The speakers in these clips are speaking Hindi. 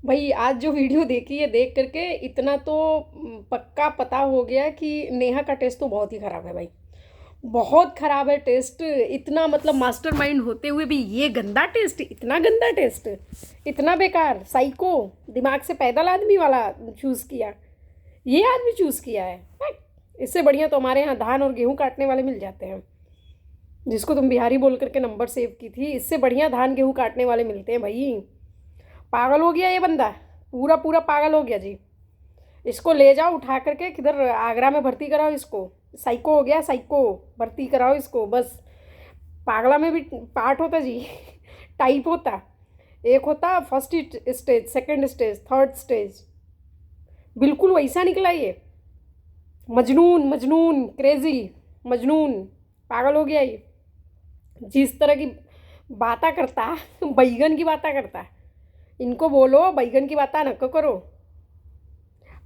भाई आज जो वीडियो देखी है देख करके इतना तो पक्का पता हो गया कि नेहा का टेस्ट तो बहुत ही ख़राब है भाई। बहुत ख़राब है टेस्ट। इतना मतलब मास्टरमाइंड होते हुए भी ये गंदा टेस्ट, इतना गंदा टेस्ट, इतना बेकार साइको, दिमाग से पैदल आदमी वाला चूज़ किया। ये आदमी चूज़ किया है। इससे बढ़िया तो हमारे यहाँ धान और गेहूँ काटने वाले मिल जाते हैं, जिसको तुम बिहारी बोल करके नंबर सेव की थी। इससे बढ़िया धान गेहूँ काटने वाले मिलते हैं भाई। पागल हो गया ये बंदा, पूरा पूरा पागल हो गया जी। इसको ले जाओ उठा करके किधर आगरा में भर्ती कराओ इसको। साइको हो गया, साइको। भर्ती कराओ इसको बस। पागला में भी पार्ट होता जी। टाइप होता। एक होता first stage, second stage, third stage. बिल्कुल वैसा निकला ये। मजनून मजनून क्रेजी, मजनून, पागल हो गया ये। जिस तरह की बातें करता बैगन की बातें करता। इनको बोलो बैगन की बातें न करो।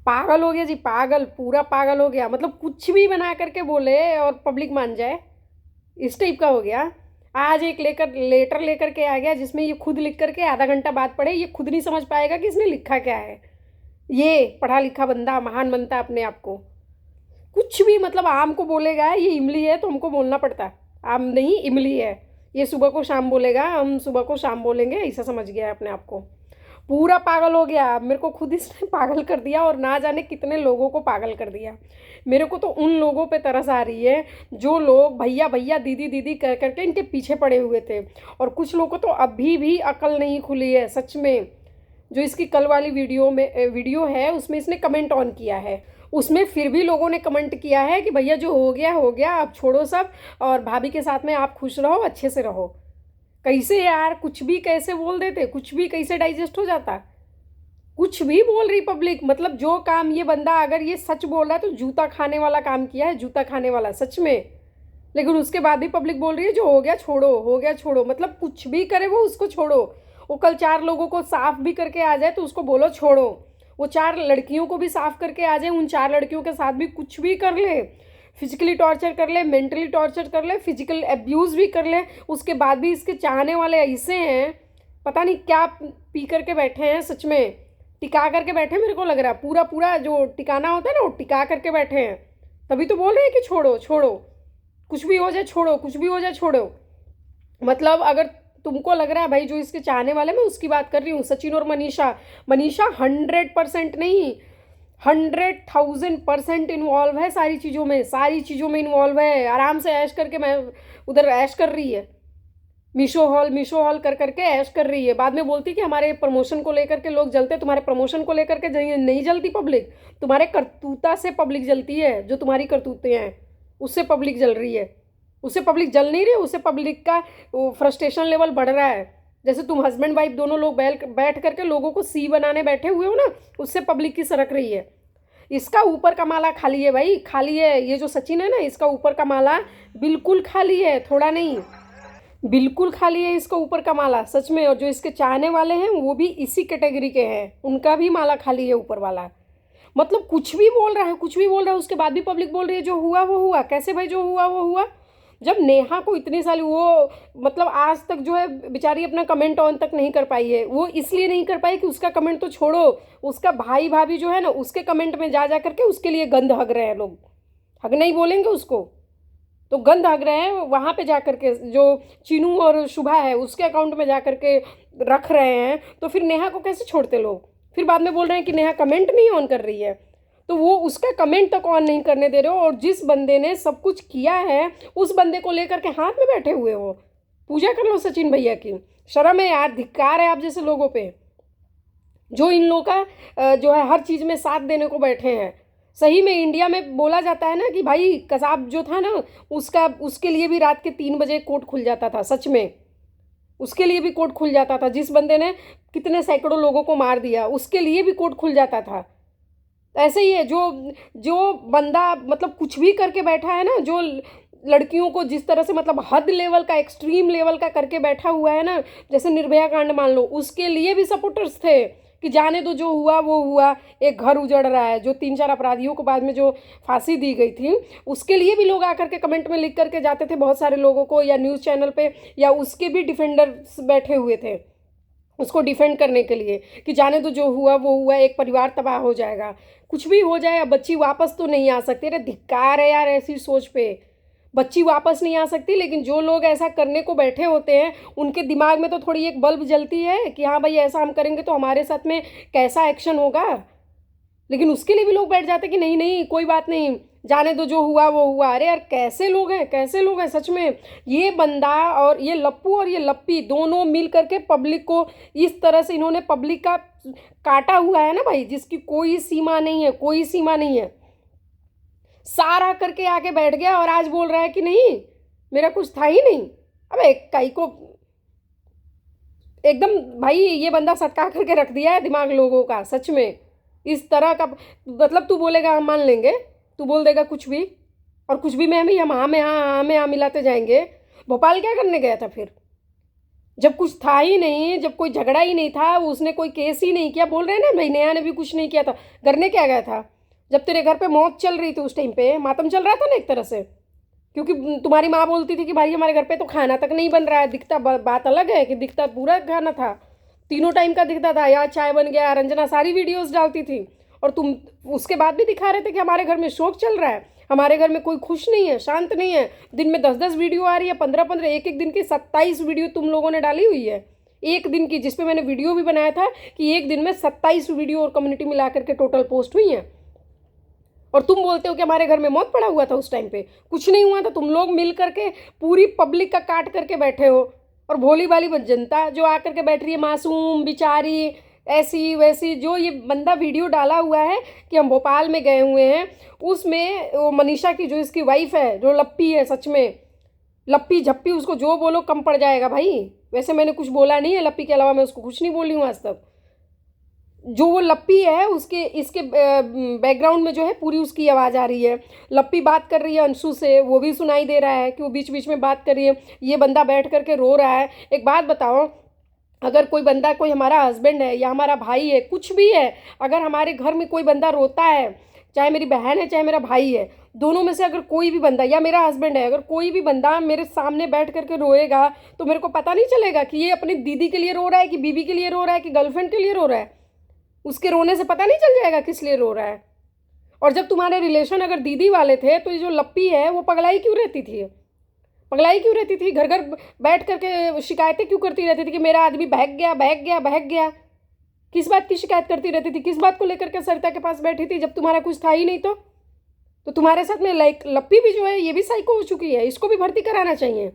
पागल हो गया जी, पागल, पूरा पागल हो गया। मतलब कुछ भी बना करके बोले और पब्लिक मान जाए, इस टाइप का हो गया। आज एक लेटर लेकर के आ गया जिसमें ये खुद लिख करके आधा घंटा बाद पढ़े। ये खुद नहीं समझ पाएगा कि इसने लिखा क्या है। ये पढ़ा लिखा बंदा महान बनता है अपने आप को। कुछ भी मतलब आम को बोलेगा ये इमली है तो हमको बोलना पड़ता है आम नहीं इमली है। ये सुबह को शाम बोलेगा, हम सुबह को शाम बोलेंगे, ऐसा समझ गया है अपने आप को। पूरा पागल हो गया। मेरे को खुद इसने पागल कर दिया और ना जाने कितने लोगों को पागल कर दिया। मेरे को तो उन लोगों पे तरस आ रही है जो लोग भैया भैया दीदी दीदी कर करके इनके पीछे पड़े हुए थे। और कुछ लोगों को तो अभी भी अकल नहीं खुली है सच में। जो इसकी कल वाली वीडियो है उसमें इसने कमेंट ऑन किया है, उसमें फिर भी लोगों ने कमेंट किया है कि भैया जो हो गया अब छोड़ो सब, और भाभी के साथ में आप खुश रहो, अच्छे से रहो। कैसे यार, कुछ भी कैसे बोल देते, कुछ भी कैसे डाइजेस्ट हो जाता। कुछ भी बोल रही पब्लिक। मतलब जो काम ये बंदा अगर ये सच बोल रहा है तो जूता खाने वाला काम किया है, जूता खाने वाला सच में। लेकिन उसके बाद भी पब्लिक बोल रही है जो हो गया छोड़ो, हो गया छोड़ो। मतलब कुछ भी करे वो उसको छोड़ो। वो कल 4 लोगों को साफ भी करके आ जाए तो उसको बोलो छोड़ो। वो 4 लड़कियों को भी साफ करके आ जाए, उन 4 लड़कियों के साथ भी कुछ भी कर ले, फिजिकली टॉर्चर कर ले, मेंटली टॉर्चर कर ले, फिजिकल एब्यूज़ भी कर ले, उसके बाद भी इसके चाहने वाले ऐसे हैं, पता नहीं क्या पी करके बैठे हैं सच में। टिका करके बैठे हैं, मेरे को लग रहा है पूरा पूरा जो टिकाना होता है ना वो टिका करके बैठे हैं। तभी तो बोल रहे हैं कि छोड़ो छोड़ो, कुछ भी हो जाए छोड़ो, कुछ भी हो जाए छोड़ो। मतलब अगर तुमको लग रहा है भाई जो इसके चाहने वाले, मैं उसकी बात कर रही हूँ, सचिन और मनीषा। मनीषा 100% नहीं, 100,000% इन्वॉल्व है सारी चीज़ों में, सारी चीज़ों में इन्वॉल्व है। आराम से ऐश करके मैं उधर ऐश कर रही है, मीशो हॉल कर करके ऐश कर रही है। बाद में बोलती कि हमारे प्रमोशन को लेकर के लोग जलते। तुम्हारे प्रमोशन को लेकर के नहीं जलती पब्लिक, तुम्हारे करतूता से पब्लिक जलती है। जो तुम्हारी करतूतें हैं उससे पब्लिक जल रही है। उससे पब्लिक जल नहीं रही, उससे पब्लिक का फ्रस्ट्रेशन लेवल बढ़ रहा है। जैसे तुम हस्बैंड वाइफ दोनों लोग बैठ करके लोगों को सी बनाने बैठे हुए हो ना, उससे पब्लिक की सरक रही है। इसका ऊपर का माला खाली है भाई, खाली है। ये जो सचिन है ना, इसका ऊपर का माला बिल्कुल खाली है, थोड़ा नहीं, बिल्कुल खाली है इसका ऊपर का माला सच में। और जो इसके चाहने वाले हैं वो भी इसी कैटेगरी के हैं, उनका भी माला खाली है ऊपर वाला। मतलब कुछ भी बोल रहा है, कुछ भी बोल रहा है, उसके बाद भी पब्लिक बोल रही है जो हुआ वो हुआ। कैसे भाई जो हुआ वो हुआ? जब नेहा को इतनी सारी वो मतलब आज तक जो है बेचारी अपना कमेंट ऑन तक नहीं कर पाई है। वो इसलिए नहीं कर पाई कि उसका कमेंट तो छोड़ो, उसका भाई भाभी जो है ना उसके कमेंट में जा जा करके उसके लिए गंद हग रहे हैं लोग। हग नहीं बोलेंगे उसको, तो गंद हग रहे हैं वहाँ पे जा करके। जो चीनू और शुभा है उसके अकाउंट में जा करके रख रहे हैं। तो फिर नेहा को कैसे छोड़ते लोग? फिर बाद में बोल रहे हैं कि नेहा कमेंट नहीं ऑन कर रही है। तो वो उसका कमेंट तक ऑन नहीं करने दे रहे हो, और जिस बंदे ने सब कुछ किया है उस बंदे को लेकर के हाथ में बैठे हुए हो। पूजा कर लो सचिन भैया की। शर्म है यार, धिक्कार है आप जैसे लोगों पे, जो इन लोगों का जो है हर चीज़ में साथ देने को बैठे हैं। सही में इंडिया में बोला जाता है ना कि भाई कसाब जो था ना, उसका उसके लिए भी रात के 3 बजे कोर्ट खुल जाता था सच में। उसके लिए भी कोर्ट खुल जाता था। जिस बंदे ने कितने सैकड़ों लोगों को मार दिया उसके लिए भी कोर्ट खुल जाता था। ऐसे ही है जो जो बंदा मतलब कुछ भी करके बैठा है ना, जो लड़कियों को जिस तरह से मतलब हद लेवल का, एक्सट्रीम लेवल का करके बैठा हुआ है ना, जैसे निर्भया कांड मान लो, उसके लिए भी सपोर्टर्स थे कि जाने दो, जो हुआ वो हुआ। एक घर उजड़ रहा है, जो 3-4 अपराधियों को बाद में जो फांसी दी गई थी, उसके लिए भी लोग आकर के कमेंट में लिख करके जाते थे बहुत सारे लोगों को, या न्यूज़ चैनल पे, या उसके भी डिफेंडर्स बैठे हुए थे। उसको डिफेंड करने के लिए कि जाने दो, जो हुआ वो हुआ, एक परिवार तबाह हो जाएगा, कुछ भी हो जाए, अब बच्ची वापस तो नहीं आ सकती। अरे धिक्कार है यार ऐसी सोच पे। बच्ची वापस नहीं आ सकती, लेकिन जो लोग ऐसा करने को बैठे होते हैं उनके दिमाग में तो थोड़ी एक बल्ब जलती है कि हाँ भाई ऐसा हम करेंगे तो हमारे साथ में कैसा एक्शन होगा। लेकिन उसके लिए भी लोग बैठ जाते कि नहीं नहीं कोई बात नहीं, जाने दो, जो हुआ वो हुआ। अरे यार कैसे लोग हैं, कैसे लोग हैं सच में। ये बंदा और ये लप्पू और ये लप्पी दोनों मिल करके पब्लिक को इस तरह से इन्होंने पब्लिक का काटा हुआ है ना भाई, जिसकी कोई सीमा नहीं है, कोई सीमा नहीं है। सारा करके आके बैठ गया और आज बोल रहा है कि नहीं मेरा कुछ था ही नहीं। अबे कई को एकदम भाई ये बंदा सटका करके रख दिया है दिमाग लोगों का सच में। इस तरह का मतलब तू बोलेगा हम मान लेंगे, तू बोल देगा कुछ भी और कुछ भी में भी हम हाँ में हाँ मिलाते जाएंगे। भोपाल क्या करने गया था फिर, जब कुछ था ही नहीं, जब कोई झगड़ा ही नहीं था, उसने कोई केस ही नहीं किया। बोल रहे हैं ना भाई नेहा ने भी कुछ नहीं किया था, करने क्या गया था? जब तेरे घर पे मौत चल रही थी उस टाइम पे मातम चल रहा था ना एक तरह से, क्योंकि तुम्हारी माँ बोलती थी कि भाई हमारे घर पे तो खाना तक नहीं बन रहा है। दिखता बात अलग है कि दिखता पूरा खाना था, तीनों टाइम का दिखता था, यार चाय बन गया, रंजना सारी वीडियोस डालती थी। और तुम उसके बाद भी दिखा रहे थे कि हमारे घर में शोक चल रहा है, हमारे घर में कोई खुश नहीं है, शांत नहीं है। दिन में 10-10 वीडियो आ रही है, 15-15, एक दिन की 27 वीडियो तुम लोगों ने डाली हुई है एक दिन की, जिसपे मैंने वीडियो भी बनाया था कि एक दिन में 27 वीडियो और कम्युनिटी मिला करके टोटल पोस्ट हुई हैं। और तुम बोलते हो कि हमारे घर में मौत पड़ा हुआ था, उस टाइम पे कुछ नहीं हुआ था। तुम लोग मिल करके पूरी पब्लिक का काट करके बैठे हो। और भोली भाली जनता जो आकर के बैठ रही है, मासूम बिचारी ऐसी वैसी। जो ये बंदा वीडियो डाला हुआ है कि हम भोपाल में गए हुए हैं, उसमें वो मनीषा की जो इसकी वाइफ है, जो लप्पी है, सच में लप्पी झप्पी, उसको जो बोलो कम पड़ जाएगा भाई। वैसे मैंने कुछ बोला नहीं है लप्पी के अलावा, मैं उसको कुछ नहीं बोली हूँ आज तक। जो वो लप्पी है उसके इसके बैकग्राउंड में जो है पूरी उसकी आवाज़ आ रही है। लप्पी बात कर रही है अंशु से, वो भी सुनाई दे रहा है कि वो बीच बीच में बात कर रही है। ये बंदा बैठ करके रो रहा है। एक बात बताओ, अगर कोई बंदा, कोई हमारा हस्बैंड है या हमारा भाई है, कुछ भी है, अगर हमारे घर में कोई बंदा रोता है, चाहे मेरी बहन है चाहे मेरा भाई है, दोनों में से अगर कोई भी बंदा, या मेरा हस्बैंड है, अगर कोई भी बंदा मेरे सामने बैठ करके रोएगा तो मेरे को पता नहीं चलेगा कि ये अपनी दीदी के लिए रो रहा है, कि बीबी के लिए रो रहा है, कि गर्लफ्रेंड के लिए रो रहा है? उसके रोने से पता नहीं चल जाएगा किस लिए रो रहा है? और जब तुम्हारे रिलेशन अगर दीदी वाले थे तो ये जो लप्पी है वो पगलाई क्यों रहती थी? पगलाई क्यों रहती थी? घर घर बैठ करके शिकायतें क्यों करती रहती थी कि मेरा आदमी बहक गया बहक गया बहक गया? किस बात की शिकायत करती रहती थी? किस बात को लेकर के सरिता के पास बैठी थी जब तुम्हारा कुछ था ही नहीं? तो तुम्हारे साथ में लाइक लप्पी भी जो है ये भी साइको हो चुकी है, इसको भी भर्ती कराना चाहिए।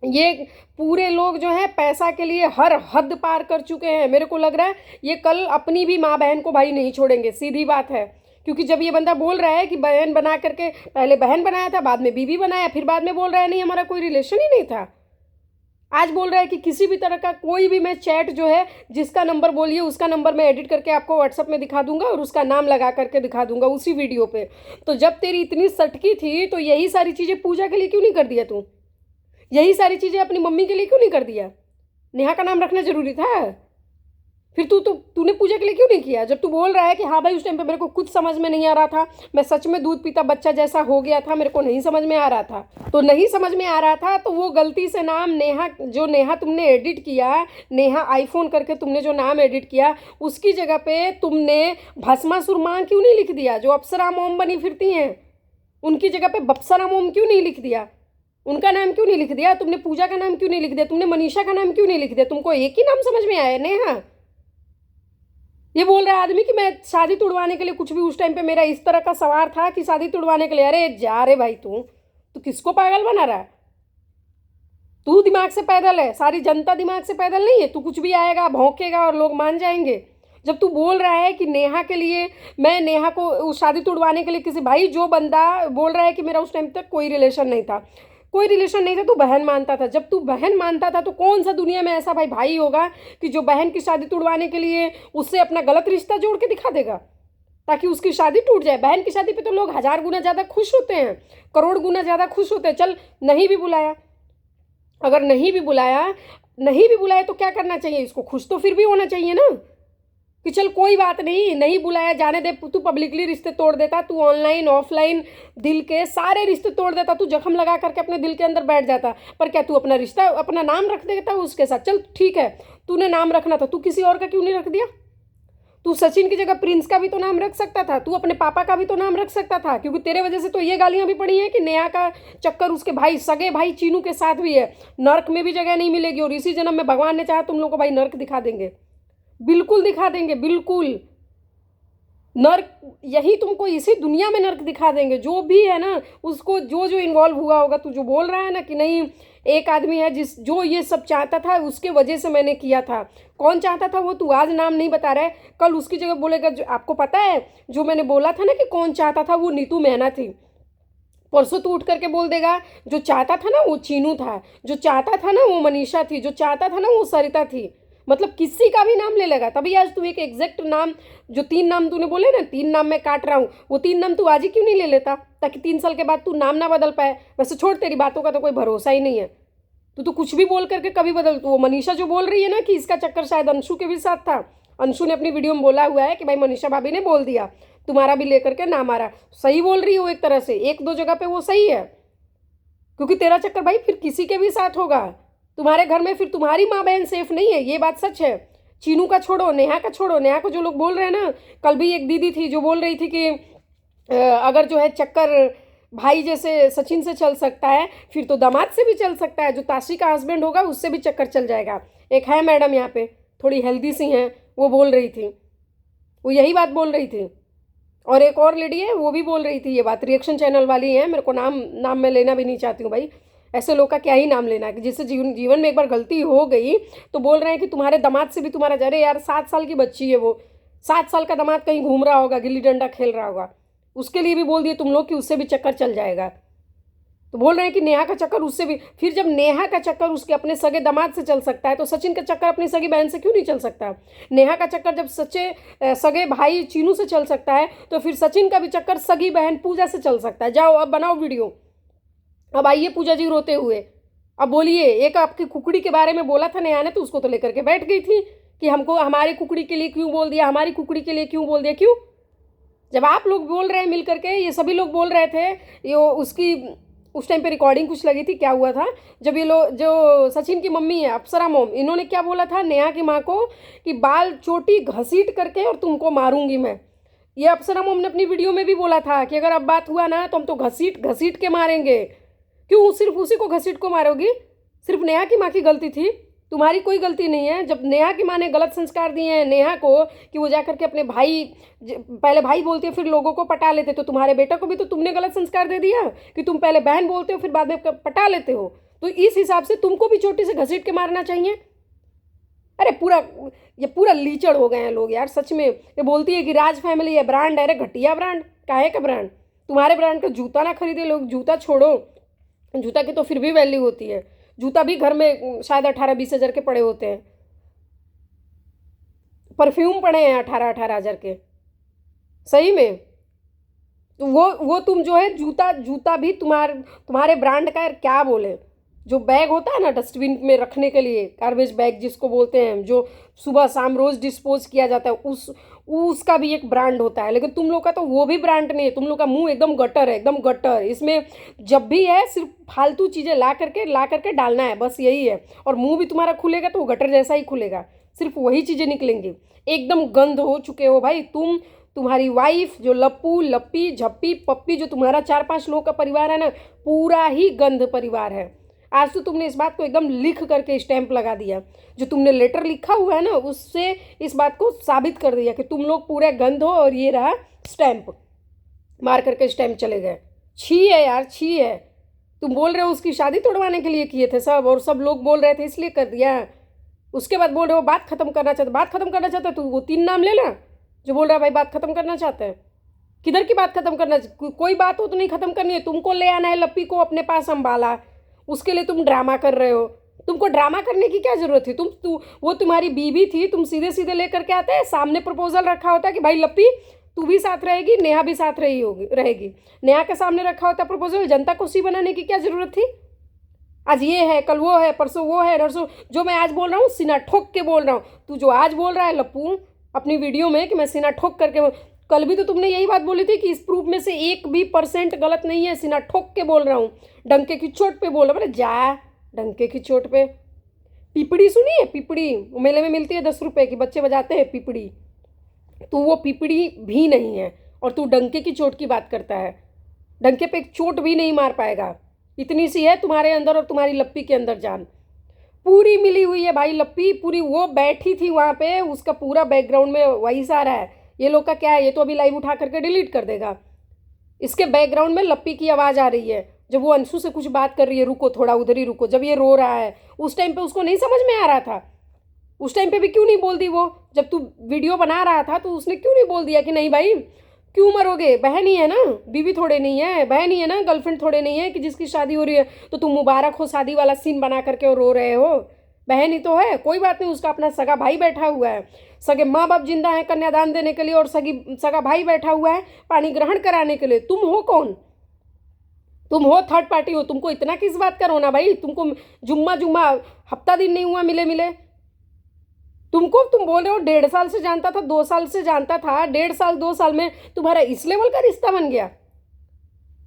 ये पूरे लोग जो है पैसा के लिए हर हद पार कर चुके हैं। मेरे को लग रहा है ये कल अपनी भी माँ बहन को भाई नहीं छोड़ेंगे, सीधी बात है। क्योंकि जब ये बंदा बोल रहा है कि बहन बना करके, पहले बहन बनाया था, बाद में बीबी बनाया, फिर बाद में बोल रहा है नहीं हमारा कोई रिलेशन ही नहीं था। आज बोल रहा है कि किसी भी तरह का कोई भी मैं चैट जो है, जिसका नंबर बोलिए उसका नंबर मैं एडिट करके आपको व्हाट्सअप में दिखा दूंगा और उसका नाम लगा करके दिखा दूंगा उसी वीडियो पे। तो जब तेरी इतनी सटकी थी तो यही सारी चीज़ें पूजा के लिए क्यों नहीं कर दिया तू? यही सारी चीज़ें अपनी मम्मी के लिए क्यों नहीं कर दिया? नेहा का नाम रखना जरूरी था? फिर तूने पूजा के लिए क्यों नहीं किया? जब तू बोल रहा है कि हाँ भाई उस टाइम पे मेरे को कुछ समझ में नहीं आ रहा था, मैं सच में दूध पीता बच्चा जैसा हो गया था, मेरे को नहीं समझ में आ रहा था। तो नहीं समझ में आ रहा था तो वो गलती से नाम नेहा, जो नेहा तुमने एडिट किया, नेहा आईफोन करके तुमने जो नाम एडिट किया, उसकी जगह पे तुमने भस्मासुर माँ क्यों नहीं लिख दिया? जो अप्सरा मोम बनी फिरती हैं उनकी जगह पे बप्सरा मोम क्यों नहीं लिख दिया? उनका नाम क्यों नहीं लिख दिया? तुमने पूजा का नाम क्यों नहीं लिख दिया? तुमने मनीषा का नाम क्यों नहीं लिख दिया? तुमको एक ही नाम समझ में आया नेहा? ये बोल रहा है आदमी कि मैं शादी तुड़वाने के लिए कुछ भी, उस टाइम पे मेरा इस तरह का सवार था कि शादी तुड़वाने के लिए। अरे जा रे भाई, तू किसको पागल बना रहा है? तू दिमाग से पैदल है, सारी जनता दिमाग से पैदल नहीं है। तू कुछ भी आएगा भौंकेगा और लोग मान जाएंगे। जब तू बोल रहा है कि नेहा के लिए, मैं नेहा को उस शादी तुड़वाने के लिए किसी, भाई जो बंदा बोल रहा है कि मेरा उस टाइम तक कोई रिलेशन नहीं था, कोई रिलेशन नहीं था, तू बहन मानता था। जब तू बहन मानता था तो कौन सा दुनिया में ऐसा भाई होगा कि जो बहन की शादी तुड़वाने के लिए उससे अपना गलत रिश्ता जोड़ के दिखा देगा ताकि उसकी शादी टूट जाए? बहन की शादी पे तो लोग 1000 गुना ज़्यादा खुश होते हैं, करोड़ गुना ज़्यादा खुश होते हैं। चल नहीं भी बुलाया, अगर नहीं भी बुलाया तो क्या करना चाहिए? इसको खुश तो फिर भी होना चाहिए ना। कि चल कोई बात नहीं, नहीं बुलाया जाने दे, तू पब्लिकली रिश्ते तोड़ देता, तू ऑनलाइन ऑफलाइन दिल के सारे रिश्ते तोड़ देता, तू जख्म लगा करके अपने दिल के अंदर बैठ जाता। पर क्या तू अपना रिश्ता, अपना नाम रख देता उसके साथ? चल ठीक है, तूने नाम रखना था, तू किसी और का क्यों नहीं रख दिया? तू सचिन की जगह प्रिंस का भी तो नाम रख सकता था, तू अपने पापा का भी तो नाम रख सकता था। क्योंकि तेरे वजह से तो ये गालियां भी पड़ी हैं कि नेहा का चक्कर उसके भाई, सगे भाई चीनू के साथ भी है। नर्क में भी जगह नहीं मिलेगी, और इसी जन्म में भगवान ने चाहा तुम लोग को भाई नर्क दिखा देंगे, बिल्कुल दिखा देंगे, बिल्कुल नर्क, यही तुमको इसी दुनिया में नर्क दिखा देंगे। जो भी है ना, उसको जो जो इन्वॉल्व हुआ होगा, तू जो बोल रहा है ना कि नहीं एक आदमी है जो ये सब चाहता था, उसके वजह से मैंने किया था। कौन चाहता था वो तू आज नाम नहीं बता रहा है, कल उसकी जगह बोलेगा। जो आपको पता है, जो मैंने बोला था ना कि कौन चाहता था, वो नीतू मेहना थी। परसों तू उठ करके बोल देगा जो चाहता था ना वो चीनू था, जो चाहता था ना वो मनीषा थी, जो चाहता था ना वो सरिता थी। मतलब किसी का भी नाम ले लेगा। तभी आज तू एक एग्जैक्ट नाम, जो 3 नाम तूने बोले ना, 3 नाम मैं काट रहा हूँ, वो 3 नाम तू आज ही क्यों नहीं ले लेता, ताकि 3 साल के बाद तू नाम ना बदल पाए। वैसे छोड़, तेरी बातों का तो कोई भरोसा ही नहीं है। तू तो कुछ भी बोल करके कभी बदल। तो वो मनीषा जो बोल रही है ना कि इसका चक्कर शायद अंशु के भी साथ था, अंशु ने अपनी वीडियो में बोला हुआ है कि भाई मनीषा भाभी ने बोल दिया तुम्हारा भी लेकर के ना मारा। सही बोल रही हो एक तरह से, 1-2 जगह पे वो सही है। क्योंकि तेरा चक्कर भाई फिर किसी के भी साथ होगा, तुम्हारे घर में फिर तुम्हारी माँ बहन सेफ नहीं है, ये बात सच है। चीनू का छोड़ो, नेहा का छोड़ो, नेहा को जो लोग बोल रहे हैं ना, कल भी एक दीदी थी जो बोल रही थी कि अगर जो है चक्कर भाई जैसे सचिन से चल सकता है, फिर तो दामाद से भी चल सकता है, जो ताशी का हस्बैंड होगा उससे भी चक्कर चल जाएगा। एक है मैडम यहाँ पे, थोड़ी हेल्दी सी हैं, वो बोल रही थी, वो यही बात बोल रही थी। और एक और लेडी है, वो भी बोल रही थी ये बात, रिएक्शन चैनल वाली है। मेरे को नाम मैं लेना भी नहीं चाहती हूँ भाई, ऐसे लोग का क्या ही नाम लेना है कि जिससे जीवन में एक बार गलती हो गई तो बोल रहे हैं कि तुम्हारे दामाद से भी तुम्हारा। अरे यार 7 साल की बच्ची है वो, 7 साल का दामाद कहीं घूम रहा होगा, गिल्ली डंडा खेल रहा होगा, उसके लिए भी बोल दिए तुम लोग कि उससे भी चक्कर चल जाएगा। तो बोल रहे हैं कि नेहा का चक्कर उससे भी, फिर जब नेहा का चक्कर उसके अपने सगे दामाद से चल सकता है, तो सचिन का चक्कर अपनी सगी बहन से क्यों नहीं चल सकता? नेहा का चक्कर जब सगे भाई चीनू से चल सकता है, तो फिर सचिन का भी चक्कर सगी बहन पूजा से चल सकता है। जाओ अब बनाओ वीडियो, अब आइए पूजा जी रोते हुए, अब बोलिए। एक आपकी कुकड़ी के बारे में बोला था नेहा ने, तो उसको तो लेकर के बैठ गई थी कि हमको हमारी कुकड़ी के लिए क्यों बोल दिया, हमारी कुकड़ी के लिए क्यों बोल दिया। क्यों? जब आप लोग बोल रहे हैं मिल करके, ये सभी लोग बोल रहे थे, ये उसकी उस टाइम पे रिकॉर्डिंग कुछ लगी थी, क्या हुआ था जब ये लोग, जो सचिन की मम्मी है अप्सरा मोम, इन्होंने क्या बोला था नेहा की माँ को कि बाल चोटी घसीट करके और तुमको मारूंगी मैं। ये अप्सरा मोम ने अपनी वीडियो में भी बोला था कि अगर अब बात हुआ ना तो हम तो घसीट घसीट के मारेंगे। क्यों सिर्फ उसी को घसीट को मारोगी? सिर्फ नेहा की माँ की गलती थी, तुम्हारी कोई गलती नहीं है। जब नेहा की माँ ने गलत संस्कार दिए हैं नेहा को कि वो जाकर के अपने भाई, पहले भाई बोलते हो फिर लोगों को पटा लेते, तो तुम्हारे बेटा को भी तो तुमने गलत संस्कार दे दिया कि तुम पहले बहन बोलते हो फिर बाद में पटा लेते हो। तो इस हिसाब से तुमको भी चोटी से घसीट के मारना चाहिए। अरे ये पूरा लीचड़ हो गए हैं लोग यार, सच में। ये बोलती है कि राज फैमिली है, ब्रांड है। अरे घटिया ब्रांड, काहे का ब्रांड? तुम्हारे ब्रांड का जूता ना खरीदे लोग, जूता छोड़ो, जूता की तो फिर भी वैल्यू होती है, जूता भी घर में शायद 18-20 हज़ार के पड़े होते हैं, परफ्यूम पड़े हैं 18-18 हज़ार के, सही में। तो वो तुम जो है जूता भी तुम्हारे ब्रांड का, यार क्या बोले। जो बैग होता है ना डस्टबिन में रखने के लिए, गार्बेज बैग जिसको बोलते हैं, जो सुबह शाम रोज डिस्पोज किया जाता है, उसका भी एक ब्रांड होता है। लेकिन तुम लोग का तो वो भी ब्रांड नहीं है, तुम लोग का मुंह एकदम गटर है, एकदम गटर। इसमें जब भी है सिर्फ फालतू चीज़ें ला करके डालना है, बस यही है। और मुंह भी तुम्हारा खुलेगा तो वो गटर जैसा ही खुलेगा, सिर्फ वही चीज़ें निकलेंगी। एकदम गंद हो चुके हो भाई तुम्हारी वाइफ, जो लप्पू लप्पी झप्पी पप्पी, जो तुम्हारा 4-5 लोग का परिवार है ना, पूरा ही गंद परिवार है। आज तो तुमने इस बात को एकदम लिख करके स्टैंप लगा दिया, जो तुमने लेटर लिखा हुआ है ना उससे इस बात को साबित कर दिया कि तुम लोग पूरे गंद हो। और ये रहा स्टैंप, मार करके स्टैंप चले गए। छी है यार, छी है। तुम बोल रहे हो उसकी शादी तोड़वाने के लिए किए थे सब, और सब लोग बोल रहे थे इसलिए कर दिया। उसके बाद बोल रहे हो बात खत्म करना चाहते, बात खत्म करना चाहते तो वो 3 नाम लेना जो बोल रहा है भाई बात खत्म करना चाहते हैं। किधर की बात खत्म करना? कोई बात हो तो नहीं खत्म करनी है, तुमको ले आना है लप्पी को अपने पास अंबाला, उसके लिए तुम ड्रामा कर रहे हो। तुमको ड्रामा करने की क्या जरूरत थी? वो तुम्हारी बीवी थी, तुम सीधे सीधे लेकर के आते हैं। सामने प्रपोजल रखा होता कि भाई लप्पी तू भी साथ रहेगी, नेहा भी साथ रहेगी। नेहा के सामने रखा होता प्रपोजल, जनता को सी बनाने की क्या जरूरत थी? आज ये है, कल वो है, परसों वो है, नरसों जो मैं आज बोल रहा हूँ सीना ठोक के बोल रहा हूँ। तू जो आज बोल रहा है लप्पू, अपनी वीडियो में कि मैं सीना ठोक करके। कल भी तो तुमने यही बात बोली थी कि इस प्रूफ में से 1% भी गलत नहीं है, सीना ठोक के बोल रहा हूँ, डंके की चोट पे बोल रहा। बोले जा, डंके की चोट पे। पिपड़ी सुनी है? पिपड़ी मेले में मिलती है 10 रुपए की, बच्चे बजाते हैं पिपड़ी। तो वो पिपड़ी भी नहीं है और तू डंके की चोट की बात करता है। डंके पे एक चोट भी नहीं मार पाएगा, इतनी सी है तुम्हारे अंदर और तुम्हारी लप्पी के अंदर जान। पूरी मिली हुई है भाई लप्पी, पूरी। वो बैठी थी वहाँ पे, उसका पूरा बैकग्राउंड में वॉइस आ रहा है। ये लोग का क्या है, ये तो अभी लाइव उठा करके डिलीट कर देगा। इसके बैकग्राउंड में लप्पी की आवाज़ आ रही है जब वो अंशु से कुछ बात कर रही है, रुको थोड़ा उधर ही रुको, जब ये रो रहा है। उस टाइम पे उसको नहीं समझ में आ रहा था? उस टाइम पे भी क्यों नहीं बोल दी वो? जब तू वीडियो बना रहा था तो उसने क्यों नहीं बोल दिया कि नहीं भाई क्यों मरोगे, बहन ही है ना, बीवी थोड़े नहीं है, बहन ही है ना, गर्लफ्रेंड थोड़े नहीं है कि जिसकी शादी हो रही है तो तुम मुबारक हो शादी वाला सीन बना करके और रो रहे हो। बहन ही तो है, कोई बात नहीं, उसका अपना सगा भाई बैठा हुआ है, सगे माँ बाप जिंदा है कन्यादान देने के लिए और सगा भाई बैठा हुआ है पानी ग्रहण कराने के लिए। तुम हो कौन? तुम हो थर्ड पार्टी हो। तुमको इतना किस बात का रोना भाई? तुमको जुम्मा जुम्मा हफ्ता दिन नहीं हुआ मिले मिले तुमको। तुम बोल रहे हो 1.5 साल से जानता था, 2 साल से जानता था, 1.5 साल 2 साल में तुम्हारा इस लेवल का रिश्ता बन गया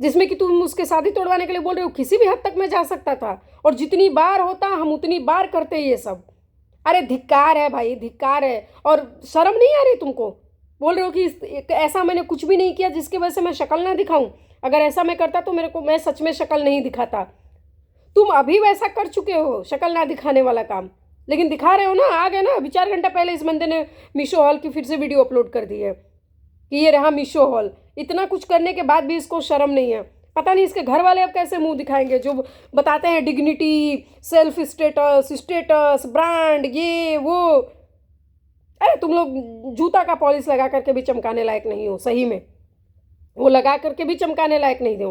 जिसमें कि तुम उसके शादी तोड़वाने के लिए बोल रहे हो। किसी भी हद तक मैं जा सकता था और जितनी बार होता हम उतनी बार करते ये सब। अरे धिक्कार है भाई, धिक्कार है। और शर्म नहीं आ रही तुमको? बोल रहे हो कि ऐसा मैंने कुछ भी नहीं किया जिसकी वजह से मैं शक्ल ना दिखाऊं। अगर ऐसा मैं करता तो मेरे को मैं सच में शक्ल नहीं दिखाता। तुम अभी वैसा कर चुके हो, शक्ल ना दिखाने वाला काम, लेकिन दिखा रहे हो ना। आ गए ना, अभी 4 घंटा पहले इस बंदे ने मीशो हॉल की फिर से वीडियो अपलोड कर दी है कि ये रहा मीशो हॉल। इतना कुछ करने के बाद भी इसको शर्म नहीं है। पता नहीं इसके घर वाले अब कैसे मुंह दिखाएंगे जो बताते हैं dignity, self status, status, brand, ये वो। अरे तुम लोग जूता का पॉलिश लगा करके भी चमकाने लायक नहीं हो, सही में वो लगा करके भी चमकाने लायक नहीं हो।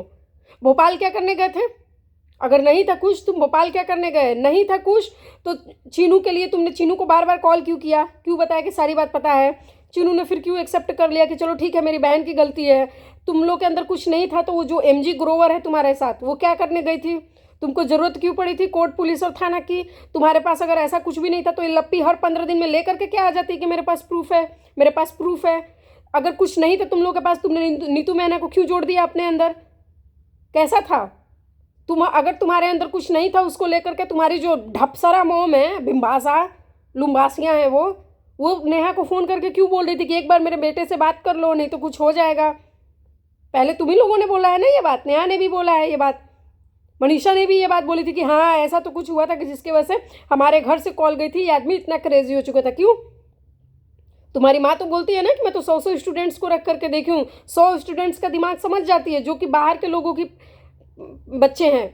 भोपाल क्या करने गए थे? अगर नहीं था कुछ, तुम भोपाल क्या करने गए? नहीं था कुछ तो चीनू के लिए तुमने चीनू को बार बार कॉल क्यों किया? क्यों बताया कि सारी बात पता है? चीनू ने फिर क्यों एक्सेप्ट कर लिया कि चलो ठीक है मेरी बहन की गलती है? तुम लोग के अंदर कुछ नहीं था तो वो जो MG ग्रोवर है तुम्हारे साथ, वो क्या करने गई थी? तुमको जरूरत क्यों पड़ी थी कोर्ट पुलिस और थाना की? तुम्हारे पास अगर ऐसा कुछ भी नहीं था तो ये लप्पी हर 15 दिन में लेकर के क्या आ जाती कि मेरे पास प्रूफ है, मेरे पास प्रूफ है। अगर कुछ नहीं था तुम लोग के पास, तुमने नीतू मैना को क्यों जोड़ दिया अपने अंदर? कैसा था? अगर तुम्हारे अंदर कुछ नहीं था उसको लेकर के, तुम्हारी जो ढपसरा मोम है, बिम्बासा लुम्बासियाँ हैं, वो नेहा को फ़ोन करके क्यों बोल रही थी कि एक बार मेरे बेटे से बात कर लो नहीं तो कुछ हो जाएगा? पहले तुम ही लोगों ने बोला है ना ये बात, नेहा ने भी बोला है ये बात, मनीषा ने भी ये बात बोली थी कि हाँ ऐसा तो कुछ हुआ था कि जिसकी वजह से हमारे घर से कॉल गई थी, ये आदमी इतना क्रेजी हो चुका था। क्यों? तुम्हारी माँ तो बोलती है ना कि मैं तो 100 स्टूडेंट्स को रख करके देखी हूँ, 100 स्टूडेंट्स का दिमाग समझ जाती है, जो कि बाहर के लोगों की बच्चे हैं,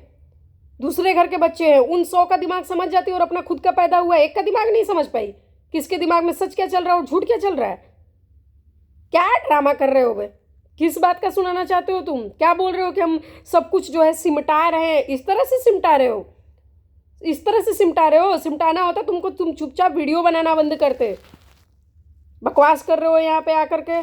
दूसरे घर के बच्चे हैं, उन 100 का दिमाग समझ जाती है और अपना खुद का पैदा हुआ एक का दिमाग नहीं समझ पाई। किसके दिमाग में सच क्या चल रहा है और झूठ क्या चल रहा है? क्या ड्रामा कर रहे हो बे? किस बात का सुनाना चाहते हो तुम? क्या बोल रहे हो कि हम सब कुछ जो है सिमटा रहे हैं? इस तरह से सिमटा रहे हो, इस तरह से सिमटा रहे हो। सिमटाना होता तुमको, तुम चुपचाप वीडियो बनाना बंद करते। बकवास कर रहे हो यहाँ पे आकर के।